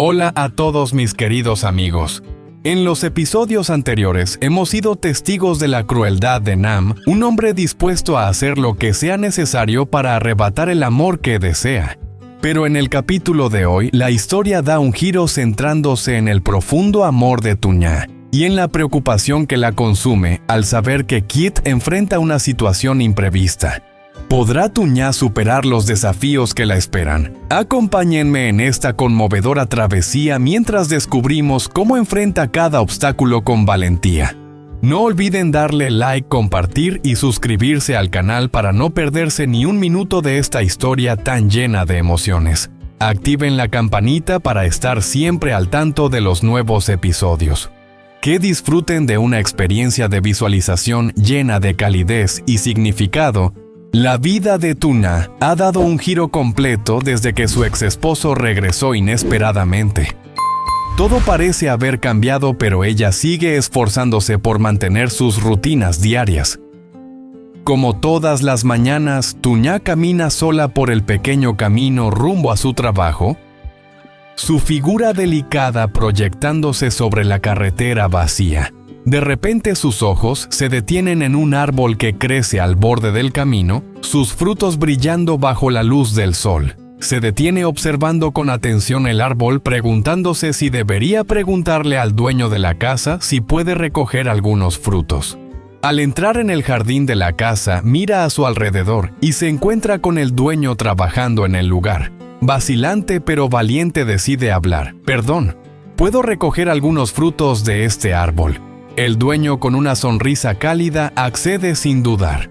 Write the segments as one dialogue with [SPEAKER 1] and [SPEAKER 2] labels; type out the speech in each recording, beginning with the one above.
[SPEAKER 1] Hola a todos mis queridos amigos. En los episodios anteriores hemos sido testigos de la crueldad de Nam, un hombre dispuesto a hacer lo que sea necesario para arrebatar el amor que desea. Pero en el capítulo de hoy, la historia da un giro centrándose en el profundo amor de Tuña y en la preocupación que la consume al saber que Kit enfrenta una situación imprevista. ¿Podrá Tuña superar los desafíos que la esperan? Acompáñenme en esta conmovedora travesía mientras descubrimos cómo enfrenta cada obstáculo con valentía. No olviden darle like, compartir y suscribirse al canal para no perderse ni un minuto de esta historia tan llena de emociones. Activen la campanita para estar siempre al tanto de los nuevos episodios. Que disfruten de una experiencia de visualización llena de calidez y significado. La vida de Tuna ha dado un giro completo desde que su ex-esposo regresó inesperadamente. Todo parece haber cambiado, pero ella sigue esforzándose por mantener sus rutinas diarias. Como todas las mañanas, Tuña camina sola por el pequeño camino rumbo a su trabajo, su figura delicada proyectándose sobre la carretera vacía. De repente sus ojos se detienen en un árbol que crece al borde del camino, sus frutos brillando bajo la luz del sol. Se detiene observando con atención el árbol, preguntándose si debería preguntarle al dueño de la casa si puede recoger algunos frutos. Al entrar en el jardín de la casa, mira a su alrededor y se encuentra con el dueño trabajando en el lugar. Vacilante pero valiente decide hablar. «Perdón, ¿puedo recoger algunos frutos de este árbol?» El dueño, con una sonrisa cálida, accede sin dudar.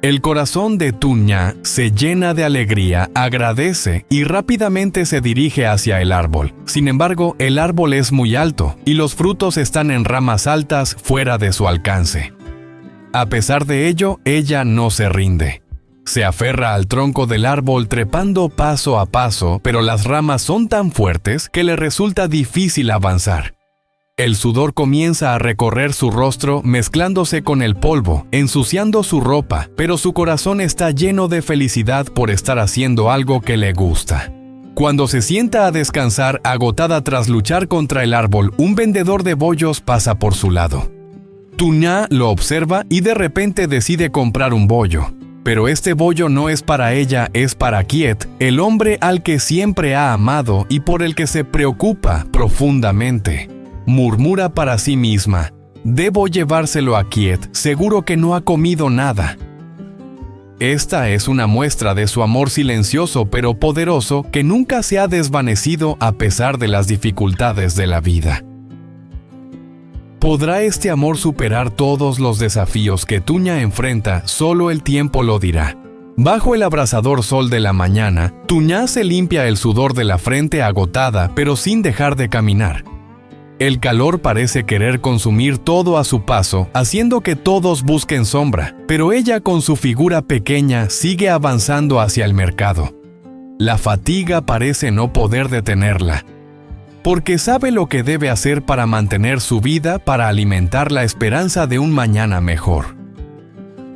[SPEAKER 1] El corazón de Tuña se llena de alegría, agradece y rápidamente se dirige hacia el árbol. Sin embargo, el árbol es muy alto y los frutos están en ramas altas fuera de su alcance. A pesar de ello, ella no se rinde. Se aferra al tronco del árbol trepando paso a paso, pero las ramas son tan fuertes que le resulta difícil avanzar. El sudor comienza a recorrer su rostro mezclándose con el polvo, ensuciando su ropa, pero su corazón está lleno de felicidad por estar haciendo algo que le gusta. Cuando se sienta a descansar, agotada tras luchar contra el árbol, un vendedor de bollos pasa por su lado. Tuña lo observa y de repente decide comprar un bollo. Pero este bollo no es para ella, es para Kiet, el hombre al que siempre ha amado y por el que se preocupa profundamente. Murmura para sí misma, «Debo llevárselo a Kiet, seguro que no ha comido nada». Esta es una muestra de su amor silencioso pero poderoso que nunca se ha desvanecido a pesar de las dificultades de la vida. ¿Podrá este amor superar todos los desafíos que Tuña enfrenta? Solo el tiempo lo dirá. Bajo el abrasador sol de la mañana, Tuña se limpia el sudor de la frente agotada pero sin dejar de caminar. El calor parece querer consumir todo a su paso, haciendo que todos busquen sombra, pero ella con su figura pequeña sigue avanzando hacia el mercado. La fatiga parece no poder detenerla, porque sabe lo que debe hacer para mantener su vida, para alimentar la esperanza de un mañana mejor.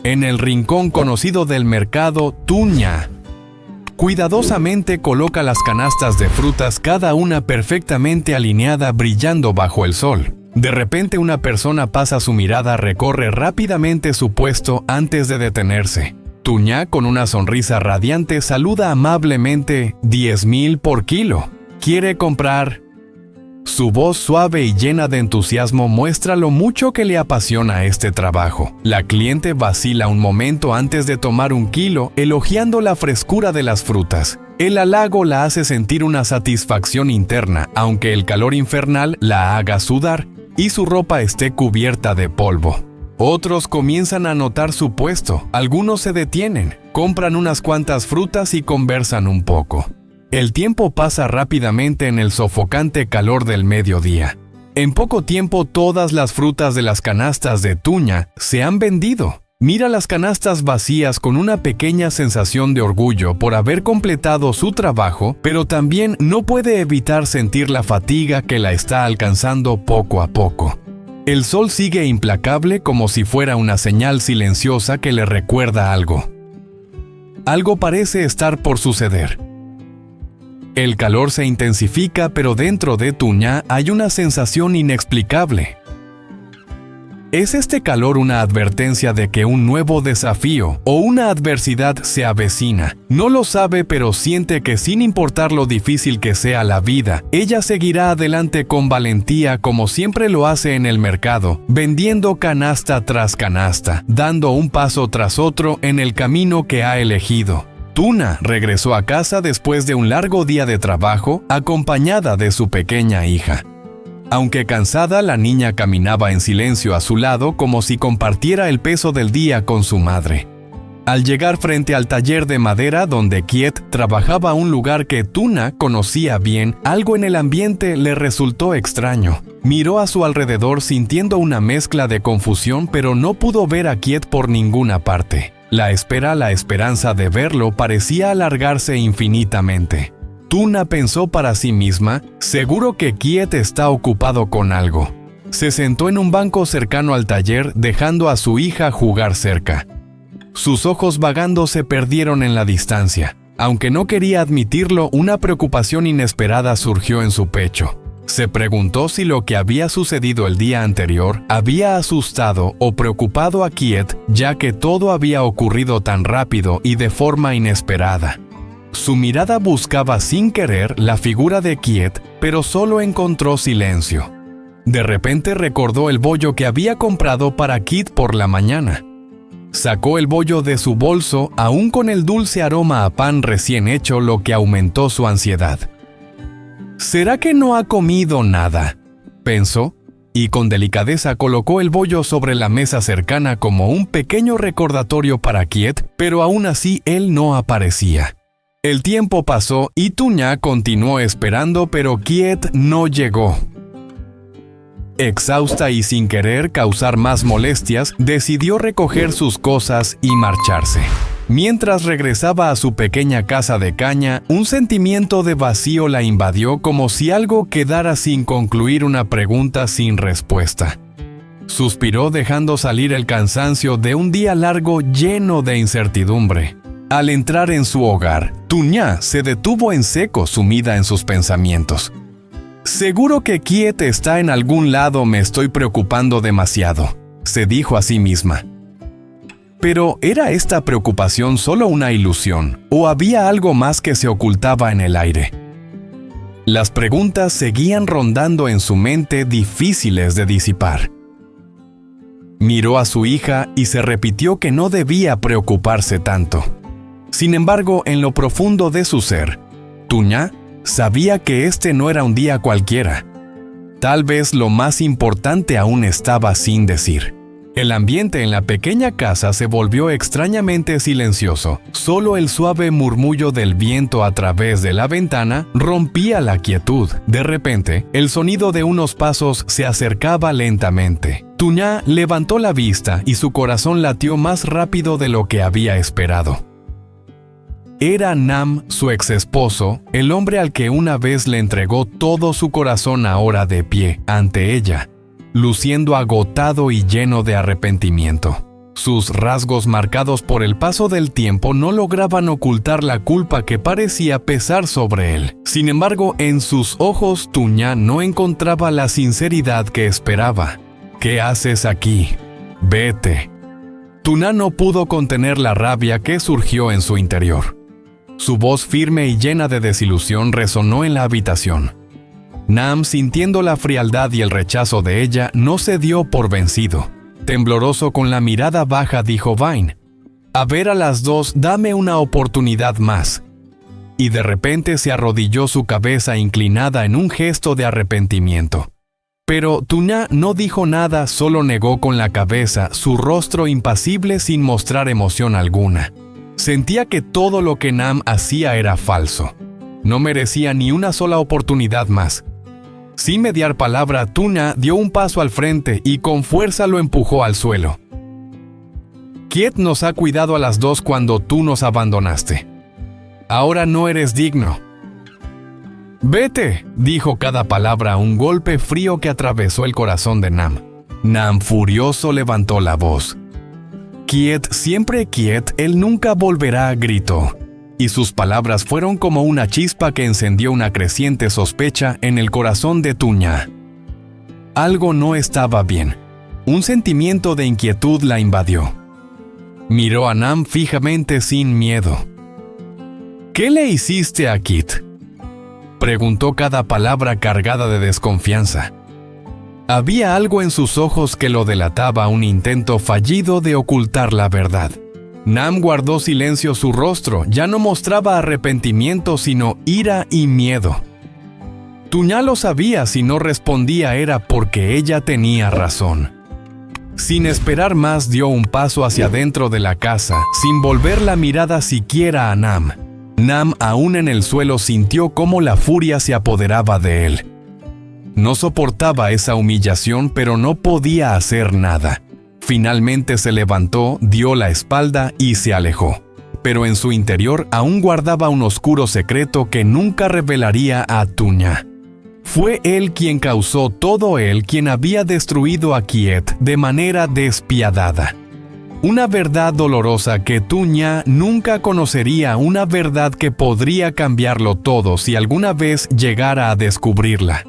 [SPEAKER 1] En el rincón conocido del mercado, Tuña cuidadosamente coloca las canastas de frutas, cada una perfectamente alineada, brillando bajo el sol. De repente una persona pasa su mirada, recorre rápidamente su puesto antes de detenerse. Tuña, con una sonrisa radiante, saluda amablemente. «10,000 por kilo. ¿Quiere comprar?» Su voz suave y llena de entusiasmo muestra lo mucho que le apasiona este trabajo. La cliente vacila un momento antes de tomar un kilo, elogiando la frescura de las frutas. El halago la hace sentir una satisfacción interna, aunque el calor infernal la haga sudar y su ropa esté cubierta de polvo. Otros comienzan a notar su puesto, algunos se detienen, compran unas cuantas frutas y conversan un poco. El tiempo pasa rápidamente en el sofocante calor del mediodía. En poco tiempo todas las frutas de las canastas de Tuña se han vendido. Mira las canastas vacías con una pequeña sensación de orgullo por haber completado su trabajo, pero también no puede evitar sentir la fatiga que la está alcanzando poco a poco. El sol sigue implacable como si fuera una señal silenciosa que le recuerda algo. Algo parece estar por suceder. El calor se intensifica, pero dentro de Tuñá hay una sensación inexplicable. ¿Es este calor una advertencia de que un nuevo desafío o una adversidad se avecina? No lo sabe, pero siente que sin importar lo difícil que sea la vida, ella seguirá adelante con valentía como siempre lo hace en el mercado, vendiendo canasta tras canasta, dando un paso tras otro en el camino que ha elegido. Tuna regresó a casa después de un largo día de trabajo, acompañada de su pequeña hija. Aunque cansada, la niña caminaba en silencio a su lado como si compartiera el peso del día con su madre. Al llegar frente al taller de madera donde Kiet trabajaba, un lugar que Tuna conocía bien, algo en el ambiente le resultó extraño. Miró a su alrededor sintiendo una mezcla de confusión, pero no pudo ver a Kiet por ninguna parte. La esperanza de verlo parecía alargarse infinitamente. Tuna pensó para sí misma, seguro que Kiet está ocupado con algo. Se sentó en un banco cercano al taller, dejando a su hija jugar cerca. Sus ojos vagando se perdieron en la distancia. Aunque no quería admitirlo, una preocupación inesperada surgió en su pecho. Se preguntó si lo que había sucedido el día anterior había asustado o preocupado a Kiet, ya que todo había ocurrido tan rápido y de forma inesperada. Su mirada buscaba sin querer la figura de Kiet, pero solo encontró silencio. De repente recordó el bollo que había comprado para Kit por la mañana. Sacó el bollo de su bolso, aún con el dulce aroma a pan recién hecho, lo que aumentó su ansiedad. ¿Será que no ha comido nada?, pensó, y con delicadeza colocó el bollo sobre la mesa cercana como un pequeño recordatorio para Kiet, pero aún así él no aparecía. El tiempo pasó y Tuñá continuó esperando, pero Kiet no llegó. Exhausta y sin querer causar más molestias, decidió recoger sus cosas y marcharse. Mientras regresaba a su pequeña casa de caña, un sentimiento de vacío la invadió, como si algo quedara sin concluir, una pregunta sin respuesta. Suspiró dejando salir el cansancio de un día largo lleno de incertidumbre. Al entrar en su hogar, Tuñá se detuvo en seco, sumida en sus pensamientos. «Seguro que Kiet está en algún lado, me estoy preocupando demasiado», se dijo a sí misma. Pero ¿era esta preocupación solo una ilusión, o había algo más que se ocultaba en el aire? Las preguntas seguían rondando en su mente, difíciles de disipar. Miró a su hija y se repitió que no debía preocuparse tanto. Sin embargo, en lo profundo de su ser, Tuñá sabía que este no era un día cualquiera. Tal vez lo más importante aún estaba sin decir. El ambiente en la pequeña casa se volvió extrañamente silencioso. Solo el suave murmullo del viento a través de la ventana rompía la quietud. De repente, el sonido de unos pasos se acercaba lentamente. Tuñá levantó la vista y su corazón latió más rápido de lo que había esperado. Era Nam, su ex esposo, el hombre al que una vez le entregó todo su corazón, ahora de pie ante ella, luciendo agotado y lleno de arrepentimiento. Sus rasgos, marcados por el paso del tiempo, no lograban ocultar la culpa que parecía pesar sobre él. Sin embargo, en sus ojos Tuñá no encontraba la sinceridad que esperaba. «¿Qué haces aquí? Vete». Tuñá no pudo contener la rabia que surgió en su interior. Su voz firme y llena de desilusión resonó en la habitación. Nam, sintiendo la frialdad y el rechazo de ella, no se dio por vencido. Tembloroso, con la mirada baja, dijo Vine: «A ver, a las dos, dame una oportunidad más». Y de repente se arrodilló, su cabeza inclinada en un gesto de arrepentimiento. Pero Tuñá no dijo nada, solo negó con la cabeza, su rostro impasible sin mostrar emoción alguna. Sentía que todo lo que Nam hacía era falso. No merecía ni una sola oportunidad más. Sin mediar palabra, Tuñá dio un paso al frente y con fuerza lo empujó al suelo. «Kiet nos ha cuidado a las dos cuando tú nos abandonaste. Ahora no eres digno». «Vete», dijo cada palabra, un golpe frío que atravesó el corazón de Nam. Nam, furioso, levantó la voz. «Kiet, siempre Kiet, él nunca volverá», gritó. y sus palabras fueron como una chispa que encendió una creciente sospecha en el corazón de Tuñá. Algo no estaba bien. Un sentimiento de inquietud la invadió. Miró a Nam fijamente sin miedo. ¿Qué le hiciste a Kit?, preguntó, cada palabra cargada de desconfianza. Había algo en sus ojos que lo delataba un intento fallido de ocultar la verdad. Nam guardó silencio, su rostro ya no mostraba arrepentimiento sino ira y miedo. Tuñá lo sabía, si no respondía era porque ella tenía razón. Sin esperar más dio un paso hacia dentro de la casa, sin volver la mirada siquiera a Nam. Nam, aún en el suelo, sintió cómo la furia se apoderaba de él. No soportaba esa humillación, pero no podía hacer nada. Finalmente se levantó, dio la espalda y se alejó. Pero en su interior aún guardaba un oscuro secreto que nunca revelaría a Tuñá. Fue él quien causó todo, él quien había destruido a Kiet de manera despiadada. Una verdad dolorosa que Tuñá nunca conocería, una verdad que podría cambiarlo todo si alguna vez llegara a descubrirla.